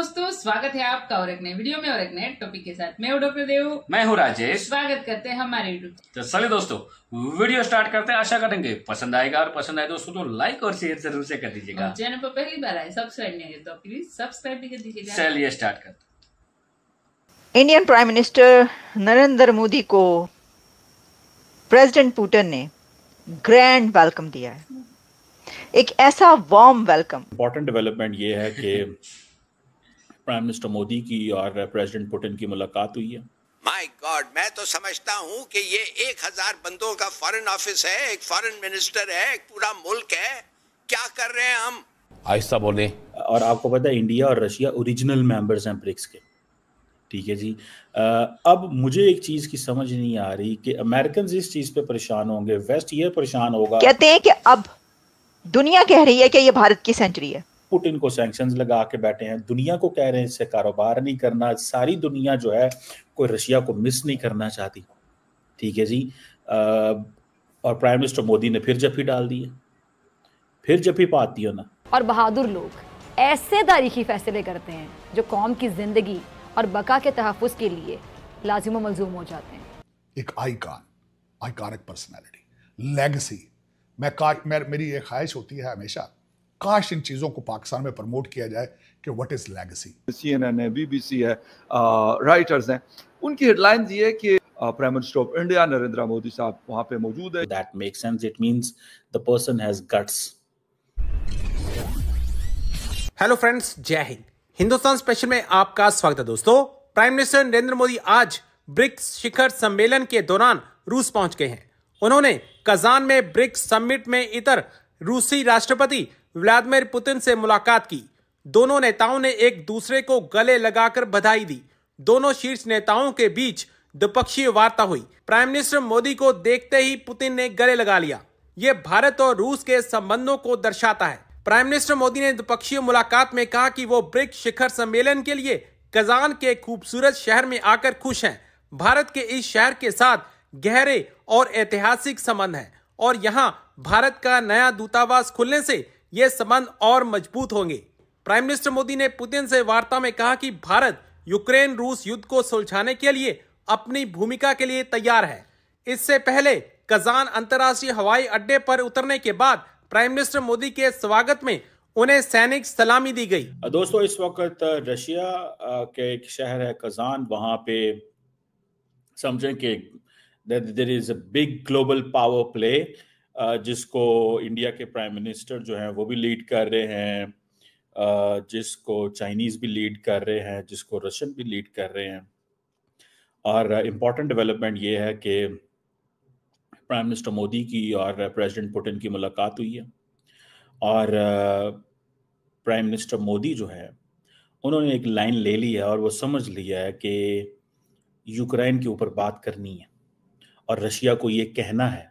दोस्तों, स्वागत है आपका और एक नए वीडियो में और एक नए टॉपिक के साथ। मैं हूं डॉक्टर देव, मैं हूं राजेश। स्वागत करते हैं हमारे यूट्यूब। तो चलिए दोस्तों, वीडियो स्टार्ट करते हैं। आशा करेंगे पसंद आएगा, और पसंद आए दोस्तों तो लाइक और शेयर जरूर से कर दीजिएगा। चैनल पर पहली बार आए, सब्सक्राइब नहीं है तो प्लीज सब्सक्राइब भी कर दीजिएगा। चलिए स्टार्ट करते हैं। Indian prime minister Narendra Modi को प्रेसिडेंट पुतिन ने ग्रैंड वेलकम दिया है, एक ऐसा वार्म वेलकम। इम्पॉर्टेंट डेवलपमेंट ये है कि प्राइम मिनिस्टर मोदी की और प्रेसिडेंट पुतिन की मुलाकात हुई है। माय गॉड, मैं तो समझता हूँ कि ये 1000 बंदों का फॉरेन ऑफिस है, एक फॉरेन मिनिस्टर है, एक पूरा मुल्क है। क्या कर रहे हैं हम? आहिस्ता बोले। और आपको पता है इंडिया और रशिया ओरिजिनल मेंबर्स हैं ब्रिक्स के, ठीक है जी। अब मुझे एक चीज की समझ नहीं आ रही कि अमेरिकन इस चीज पे परेशान होंगे, वेस्ट ये परेशान होगा। कहते हैं कि अब दुनिया कह रही है कि ये भारत की सेंचुरी है। पुतिन को सैंक्शंस लगा के बैठे हैं, दुनिया को कह रहे हैं इससे कारोबार नहीं करना। सारी दुनिया जो है कोई रशिया को मिस नहीं करना चाहती, ठीक है जी। और प्राइम मिनिस्टर मोदी ने फिर जफ्फी डाल दी है, फिर जफ्फी पाती हो ना। और बहादुर लोग ऐसे तारीखी फैसले करते हैं जो कौम की जिंदगी और बका के तहफ़्फ़ुज़ के लिए लाजिम व मलज़ूम हो जाते हैं। एक आइकॉनिक पर्सनैलिटी, लेगेसी। मेरी ये ख्वाहिश होती है हमेशा, काश इन चीज़ों को पाकिस्तान में प्रमोट किया जाए कि व्हाट इज लेगेसी। CNN है, BBC है, राइटर्स हैं, उनकी हेडलाइंस ये है कि prime minister of India Narendra Modi साहब वहां पे मौजूद है। That makes sense, it means the person has guts. Hello friends, जय हिंद। हिंदुस्तान स्पेशल में आपका स्वागत है दोस्तों। प्राइम मिनिस्टर नरेंद्र मोदी आज ब्रिक्स शिखर सम्मेलन के दौरान रूस पहुंच गए हैं। उन्होंने कजान में ब्रिक्स समिट में इतर रूसी राष्ट्रपति व्लादिमीर पुतिन से मुलाकात की। दोनों नेताओं ने एक दूसरे को गले लगाकर बधाई दी। दोनों शीर्ष नेताओं के बीच द्विपक्षीय वार्ता हुई। प्राइम मिनिस्टर मोदी को देखते ही पुतिन ने गले लगा लिया। यह भारत और रूस के संबंधों को दर्शाता है। प्राइम मिनिस्टर मोदी ने द्विपक्षीय मुलाकात में कहा कि वो ब्रिक्स शिखर सम्मेलन के लिए कजान के खूबसूरत शहर में आकर खुश हैं। भारत के इस शहर के साथ गहरे और ऐतिहासिक संबंध हैं और यहां भारत का नया दूतावास खुलने से ये संबंध और मजबूत होंगे। प्राइम मिनिस्टर मोदी ने पुतिन से वार्ता में कहा कि भारत यूक्रेन रूस युद्ध को सुलझाने के लिए अपनी भूमिका के लिए तैयार है। इससे पहले कजान अंतर्राष्ट्रीय हवाई अड्डे पर उतरने के बाद प्राइम मिनिस्टर मोदी के स्वागत में उन्हें सैनिक सलामी दी गई। दोस्तों, इस वक्त रशिया के एक शहर है कजान, वहां पे समझें कि there is a big global power play जिसको इंडिया के प्राइम मिनिस्टर जो हैं वो भी लीड कर रहे हैं, जिसको चाइनीज भी लीड कर रहे हैं, जिसको रशियन भी लीड कर रहे हैं। और इम्पॉर्टेंट डेवलपमेंट ये है कि प्राइम मिनिस्टर मोदी की और प्रेसिडेंट पुतिन की मुलाकात हुई है। और प्राइम मिनिस्टर मोदी जो है उन्होंने एक लाइन ले ली है और वो समझ लिया है कि यूक्रेन के ऊपर बात करनी है और रशिया को ये कहना है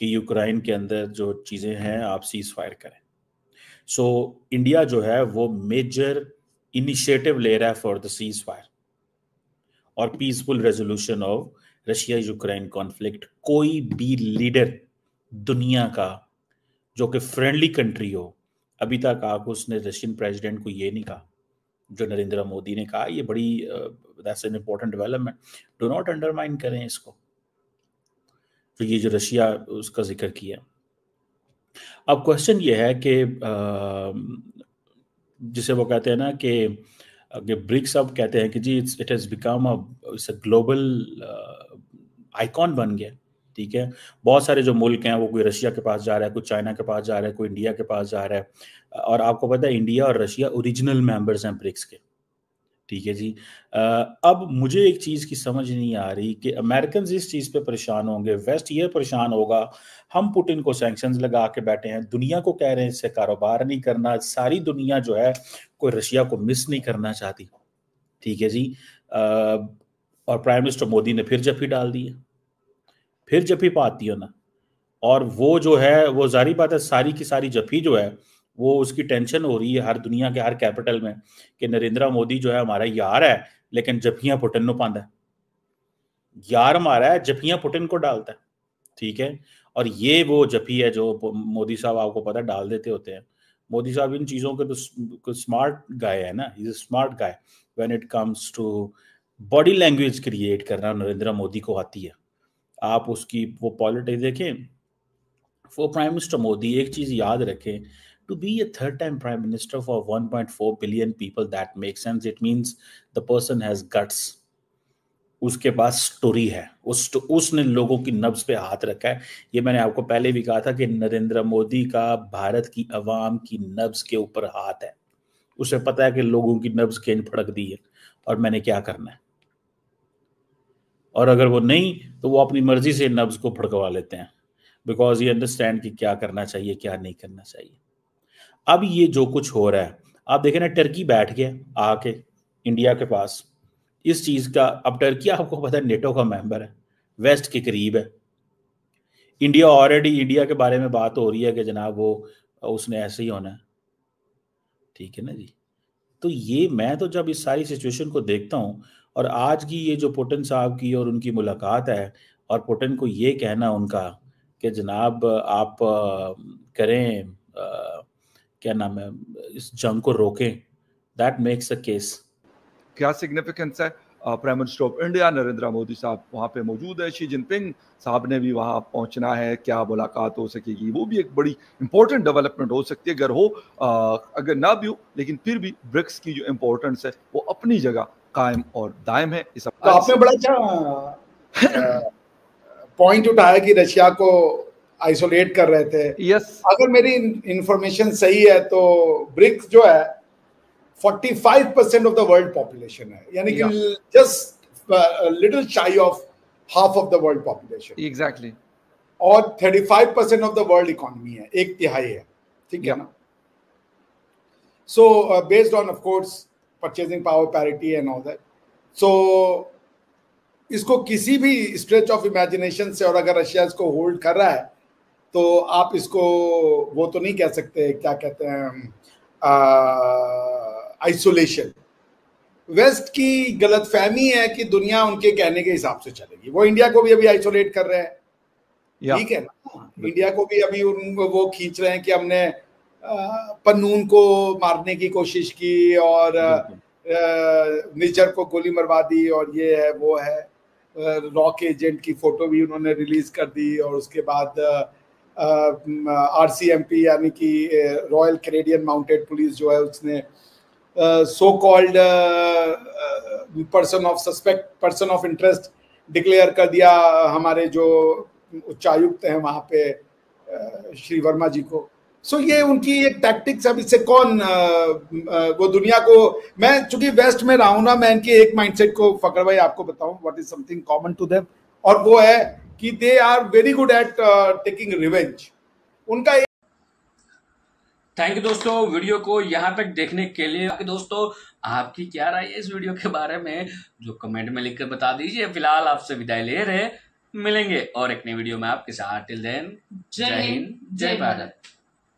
कि यूक्रेन के अंदर जो चीज़ें हैं आप सीज फायर करें। सो इंडिया जो है वो मेजर इनिशिएटिव ले रहा है फॉर द सीज फायर और peaceful resolution of Russia Ukraine conflict. कोई भी लीडर दुनिया का जो कि फ्रेंडली कंट्री हो, अभी तक आप उसने रशियन प्रेसिडेंट को ये नहीं कहा जो नरेंद्र मोदी ने कहा। ये बड़ी that's an important development, do not undermine करें इसको। तो ये जो रशिया उसका जिक्र किया। अब क्वेश्चन ये है कि जिसे वो कहते हैं ना कि ब्रिक्स अब कहते हैं कि जी it has become a global icon बन गया, ठीक है। बहुत सारे जो मुल्क हैं वो कोई रशिया के पास जा रहा है, कोई चाइना के पास जा रहा है, कोई इंडिया के पास जा रहा है। और आपको पता है इंडिया और रशिया ओरिजिनल मेंबर्स हैं ब्रिक्स के, ठीक है जी। अब मुझे एक चीज़ की समझ नहीं आ रही कि अमेरिकन इस चीज़ पे परेशान होंगे, वेस्ट ये परेशान होगा। हम पुतिन को सैंक्शंस लगा के बैठे हैं, दुनिया को कह रहे हैं इससे कारोबार नहीं करना। सारी दुनिया जो है कोई रशिया को मिस नहीं करना चाहती, ठीक है जी। और प्राइम मिनिस्टर मोदी ने फिर जफ्फी डाल दी है, फिर जफ्फी पाती हो ना। और वो जो है वो जारी बात है, सारी की सारी जफ्फी जो है वो उसकी टेंशन हो रही है हर दुनिया के हर कैपिटल में कि नरेंद्र मोदी जो है हमारा यार है लेकिन जफ्फियां पुतिन को पांदा है। यार हमारा है, जफ्फियां पुतिन को डालता है, ठीक है। और ये वो जफ्फी है जो मोदी साहब आपको पता डाल देते होते हैं। मोदी साहब इन चीज़ों के तो स्मार्ट गाय है ना, is smart guy when it comes to body language create करना, नरेंद्र मोदी को आती है। आप उसकी वो पॉलिटिक्स देखें, वो प्राइम मिनिस्टर मोदी एक चीज़ याद रखें, to be a third time prime minister for 1.4 billion people, that makes sense. It means the person has guts, उसके पास स्टोरी है, उसने लोगों की नब्ज पे हाथ रखा है। ये मैंने आपको पहले भी कहा था कि नरेंद्र मोदी का भारत की अवाम की नब्ज के ऊपर हाथ है। उसे पता है कि लोगों की नब्ज केंज फड़क दी है और मैंने क्या करना है, और अगर वो नहीं तो वो अपनी मर्जी से नब्ज को फड़कवा लेते हैं, बिकॉज ये अंडरस्टैंड कि क्या करना चाहिए क्या नहीं करना चाहिए। अब ये जो कुछ हो रहा है, आप देखें ना, टर्की बैठ गया आके इंडिया के पास इस चीज का। अब टर्की आपको पता है नेटो का मेंबर है, वेस्ट के करीब है। इंडिया ऑलरेडी, इंडिया के बारे में बात हो रही है कि जनाब वो उसने ऐसे ही होना है, ठीक है ना जी। तो ये मैं तो जब इस सारी सिचुएशन को देखता हूं, और आज की ये जो पुतिन साहब की और उनकी मुलाकात है, और पुतिन को ये कहना उनका कि जनाब आप करें क्या नाम है, इस जंग को रोकें, दैट मेक्स अ केस। क्या सिग्निफिकेंस है? Prime minister of India Narendra Modi साहब वहाँ पे मौजूद है, शी जिनपिंग साहब ने भी वहाँ पहुँचना है, क्या मुलाकात हो सकेगी, वो भी एक बड़ी इंपॉर्टेंट डेवलपमेंट हो सकती है। अगर हो अगर ना भी हो, लेकिन फिर भी ब्रिक्स की जो इम्पोर्टेंस है वो अपनी जगह कायम और दायम है। इस तो आपने बड़ा अच्छा पॉइंट उठाया कि रशिया को आइसोलेट कर रहे थे। यस, अगर मेरी इंफॉर्मेशन सही है तो ब्रिक्स जो है 45% ऑफ द वर्ल्ड पॉपुलेशन है, यानी कि जस्ट लिटिल शाई of half of the world population. Exactly. और 35% ऑफ द वर्ल्ड इकोनॉमी है, एक तिहाई है, ठीक है ना। So based on of course purchasing power parity and all that, so इसको किसी भी स्ट्रेच ऑफ इमेजिनेशन से, और अगर रशिया इसको होल्ड कर रहा है तो आप इसको वो तो नहीं कह सकते, क्या कहते हैं, आइसोलेशन। वेस्ट की गलतफहमी है कि दुनिया उनके कहने के हिसाब से चलेगी। वो इंडिया को भी अभी आइसोलेट कर रहे हैं, ठीक है ना। इंडिया को भी अभी वो खींच रहे हैं कि हमने पन्नून को मारने की कोशिश की और निजर को गोली मरवा दी, और ये है वो है। रॉक एजेंट की फोटो भी उन्होंने रिलीज कर दी, और उसके बाद RCMP यानी कि रॉयल कैनेडियन माउंटेड पुलिस जो है उसने so called person of suspect, person of interest declare कर दिया हमारे जो उच्चायुक्त हैं वहाँ पे श्री वर्मा जी को। सो ये उनकी एक टैक्टिक्स। अब इससे कौन वो दुनिया को, मैं चूंकि वेस्ट में रहा हूं ना, मैं इनके एक माइंडसेट को फकर भाई आपको बताऊं, what is something common to them, और वो है कि they are very good at taking revenge. उनका थैंक यू दोस्तों वीडियो को यहाँ तक देखने के लिए। दोस्तों आपकी क्या राय है इस वीडियो के बारे में, जो कमेंट में लिखकर बता दीजिए। फिलहाल आपसे विदाई ले रहे, मिलेंगे और एक नई वीडियो में आपके साथ। टिल देन, जय हिंद, जय भारत।